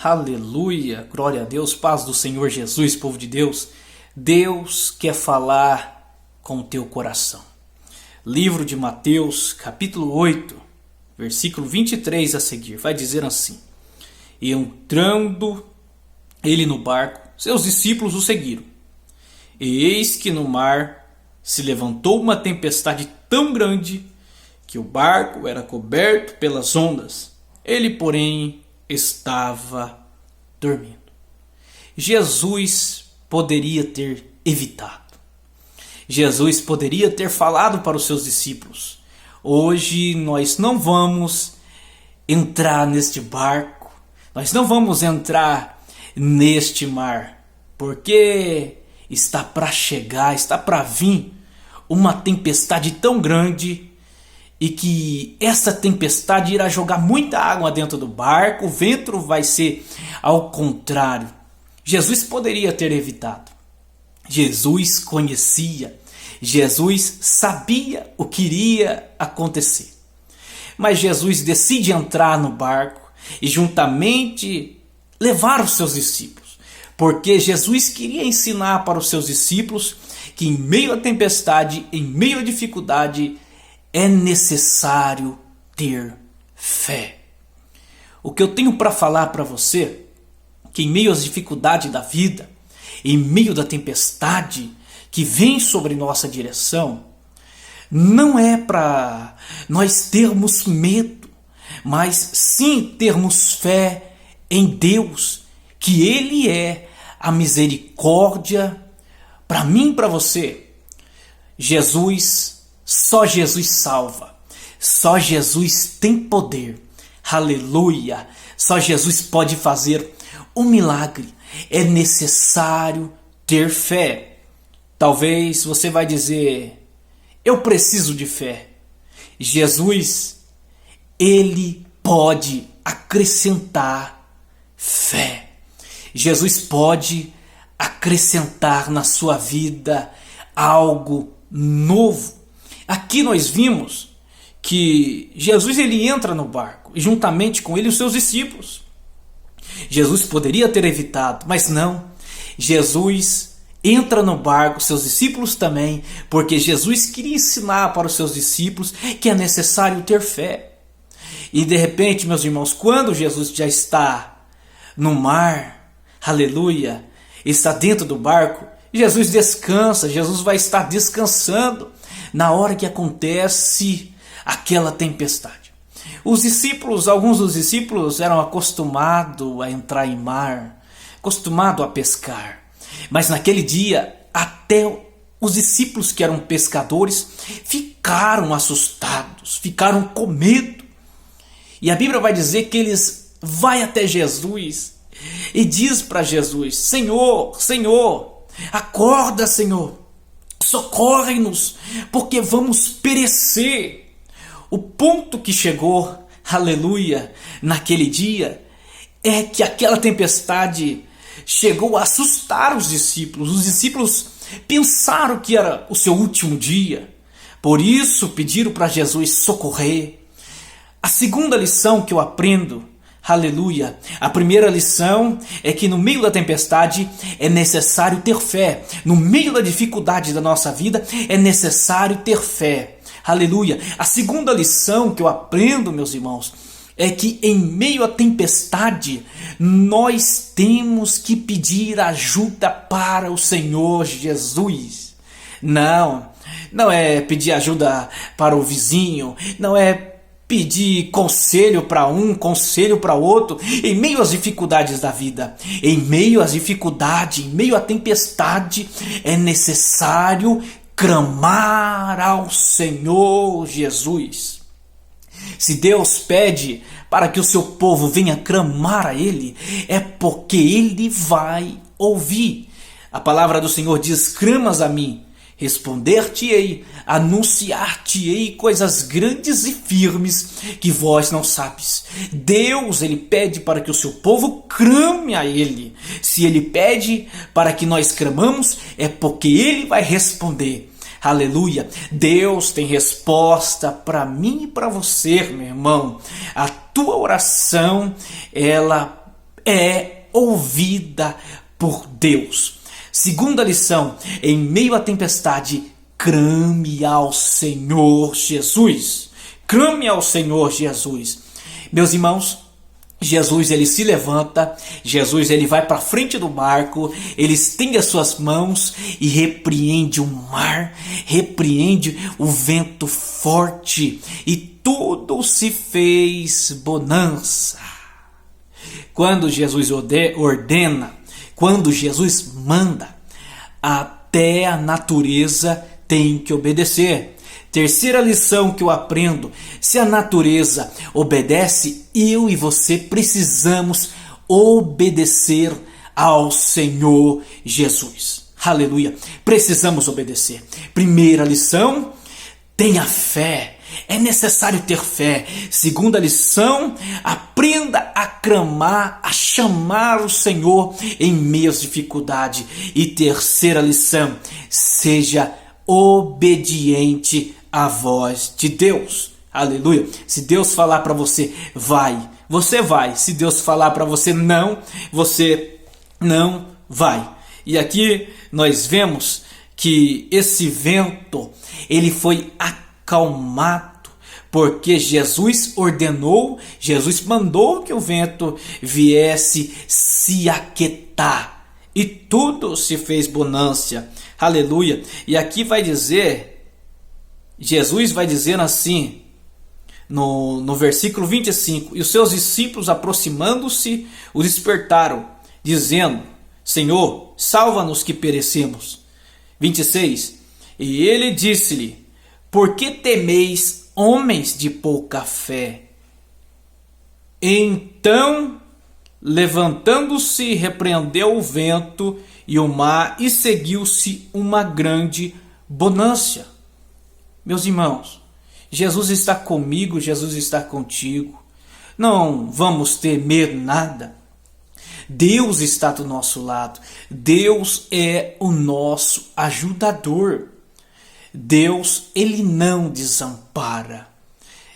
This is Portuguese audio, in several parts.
Aleluia, glória a Deus, paz do Senhor Jesus, povo de Deus. Deus quer falar com o teu coração. Livro de Mateus, capítulo 8, versículo 23 a seguir, vai dizer assim: E entrando ele no barco, seus discípulos o seguiram. E eis que no mar se levantou uma tempestade tão grande que o barco era coberto pelas ondas. Ele, porém, estava dormindo. Jesus poderia ter evitado. Jesus poderia ter falado para os seus discípulos: hoje nós não vamos entrar neste barco, nós não vamos entrar neste mar, porque está para chegar, está para vir uma tempestade tão grande e que essa tempestade irá jogar muita água dentro do barco, o vento vai ser ao contrário. Jesus poderia ter evitado. Jesus conhecia, Jesus sabia o que iria acontecer. Mas Jesus decide entrar no barco e juntamente levar os seus discípulos, porque Jesus queria ensinar para os seus discípulos que em meio à tempestade, em meio à dificuldade, é necessário ter fé. O que eu tenho para falar para você, que em meio às dificuldades da vida, em meio da tempestade que vem sobre nossa direção, não é para nós termos medo, mas sim termos fé em Deus, que Ele é a misericórdia para mim e para você. Só Jesus salva, só Jesus tem poder, aleluia, só Jesus pode fazer um milagre, é necessário ter fé. Talvez você vai dizer: eu preciso de fé. Jesus, Ele pode acrescentar fé. Jesus pode acrescentar na sua vida algo novo. Aqui nós vimos que Jesus ele entra no barco e juntamente com ele os seus discípulos. Jesus poderia ter evitado, mas não. Jesus entra no barco, seus discípulos também, porque Jesus queria ensinar para os seus discípulos que é necessário ter fé. E de repente, meus irmãos, quando Jesus já está no mar, aleluia, está dentro do barco, Jesus descansa, Jesus vai estar descansando na hora que acontece aquela tempestade. Os discípulos, alguns dos discípulos eram acostumados a entrar em mar, acostumados a pescar. Mas naquele dia, até os discípulos que eram pescadores ficaram assustados, ficaram com medo. E a Bíblia vai dizer que eles vão até Jesus e diz para Jesus: Senhor, Senhor, acorda, Senhor, socorre-nos, porque vamos perecer. O ponto que chegou, aleluia, naquele dia, é que aquela tempestade chegou a assustar os discípulos. Os discípulos pensaram que era o seu último dia, por isso pediram para Jesus socorrer. A segunda lição que eu aprendo, aleluia, a primeira lição é que no meio da tempestade é necessário ter fé. No meio da dificuldade da nossa vida é necessário ter fé. Aleluia. A segunda lição que eu aprendo, meus irmãos, é que em meio à tempestade nós temos que pedir ajuda para o Senhor Jesus. Não é pedir ajuda para o vizinho, não é pedir conselho para um, conselho para outro, em meio às dificuldades da vida, em meio às dificuldades, em meio à tempestade, é necessário clamar ao Senhor Jesus. Se Deus pede para que o seu povo venha clamar a Ele, é porque Ele vai ouvir. A palavra do Senhor diz: clamas a mim, responder-te-ei, anunciar-te-ei coisas grandes e firmes que vós não sabes. Deus, Ele pede para que o seu povo clame a Ele. Se Ele pede para que nós clamamos, é porque Ele vai responder. Aleluia. Deus tem resposta para mim e para você, meu irmão. A tua oração, ela é ouvida por Deus. Segunda lição: em meio à tempestade, clame ao Senhor Jesus. Clame ao Senhor Jesus. Meus irmãos, Jesus ele se levanta, Jesus ele vai para frente do barco, ele estende as suas mãos e repreende o mar, repreende o vento forte e tudo se fez bonança. Quando Jesus ordena, quando Jesus manda, até a natureza tem que obedecer. Terceira lição que eu aprendo: se a natureza obedece, eu e você precisamos obedecer ao Senhor Jesus. Aleluia! Precisamos obedecer. Primeira lição: tenha fé. É necessário ter fé. Segunda lição: aprenda a clamar, a chamar o Senhor em meio às dificuldades. E terceira lição: seja obediente à voz de Deus. Aleluia. Se Deus falar para você, vai, você vai. Se Deus falar para você, não, você não vai. E aqui nós vemos que esse vento, ele foi acalmado, porque Jesus ordenou, Jesus mandou que o vento viesse se aquietar. E tudo se fez bonança. Aleluia. E aqui vai dizer, Jesus vai dizer assim, no versículo 25: e os seus discípulos, aproximando-se, o despertaram, dizendo: Senhor, salva-nos que perecemos. 26. E ele disse-lhe: por que temeis, homens de pouca fé? Então, levantando-se, repreendeu o vento e o mar, e seguiu-se uma grande bonança. Meus irmãos, Jesus está comigo, Jesus está contigo. Não vamos temer nada. Deus está do nosso lado. Deus é o nosso ajudador. Deus, ele não desampara.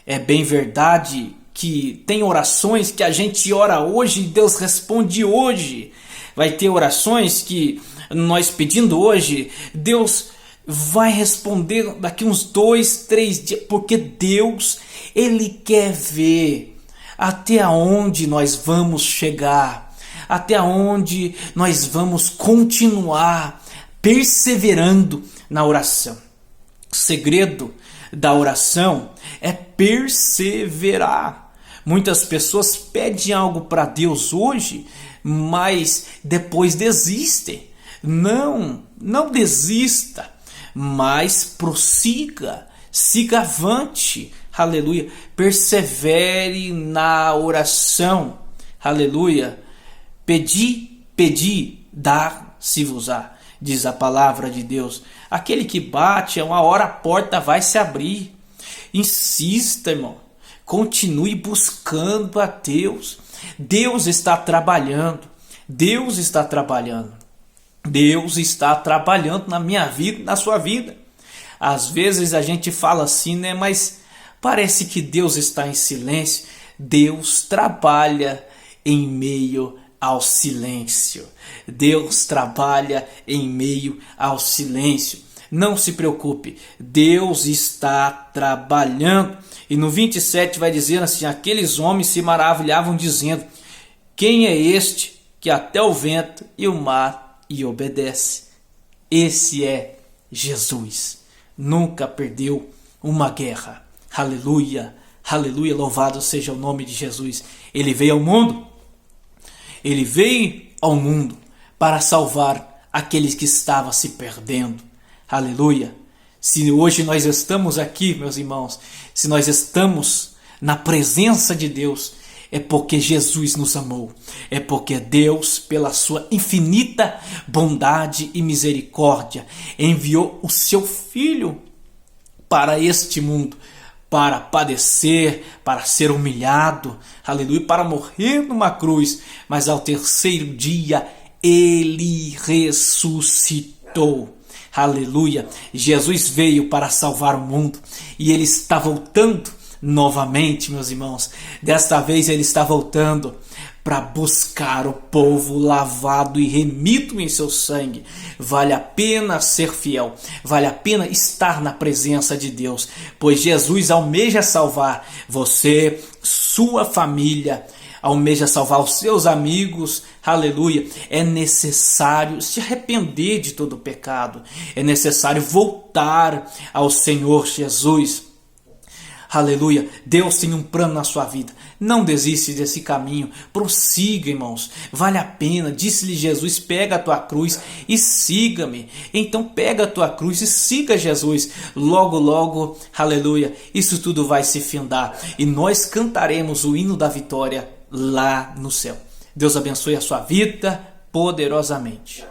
É bem verdade que tem orações que a gente ora hoje e Deus responde hoje. Vai ter orações que nós pedindo hoje, Deus vai responder daqui uns 2, 3 dias, porque Deus, ele quer ver até onde nós vamos chegar, até onde nós vamos continuar perseverando na oração. O segredo da oração é perseverar. Muitas pessoas pedem algo para Deus hoje, mas depois desistem. Não desista, mas prossiga, siga avante. Aleluia. Persevere na oração. Aleluia. Pedi, dar-se-vos-á, diz a palavra de Deus. Aquele que bate, uma hora a porta vai se abrir. Insista, irmão. Continue buscando a Deus. Deus está trabalhando. Deus está trabalhando. Deus está trabalhando na minha vida, na sua vida. Às vezes a gente fala assim, né? Mas parece que Deus está em silêncio. Deus trabalha em meio ao silêncio. Deus trabalha em meio ao silêncio. Não se preocupe, Deus está trabalhando. E no 27 vai dizer assim: aqueles homens se maravilhavam dizendo: quem é este que até o vento e o mar e obedece? Esse é Jesus. Nunca perdeu uma guerra. Aleluia, aleluia, louvado seja o nome de Jesus. Ele veio ao mundo. Ele veio ao mundo para salvar aqueles que estavam se perdendo. Aleluia. Se hoje nós estamos aqui, meus irmãos, se nós estamos na presença de Deus, é porque Jesus nos amou. É porque Deus, pela sua infinita bondade e misericórdia, enviou o seu Filho para este mundo, para padecer, para ser humilhado, aleluia, para morrer numa cruz, mas ao terceiro dia ele ressuscitou. Aleluia. Jesus veio para salvar o mundo e ele está voltando novamente, meus irmãos. Desta vez ele está voltando para buscar o povo lavado e remido em seu sangue. Vale a pena ser fiel, vale a pena estar na presença de Deus, pois Jesus almeja salvar você, sua família, almeja salvar os seus amigos, aleluia. É necessário se arrepender de todo o pecado, é necessário voltar ao Senhor Jesus, aleluia. Deus tem um plano na sua vida, não desiste desse caminho, prossiga, irmãos, vale a pena. Disse-lhe Jesus: pega a tua cruz e siga-me. Então pega a tua cruz e siga Jesus, logo logo, aleluia, isso tudo vai se findar e nós cantaremos o hino da vitória lá no céu. Deus abençoe a sua vida poderosamente.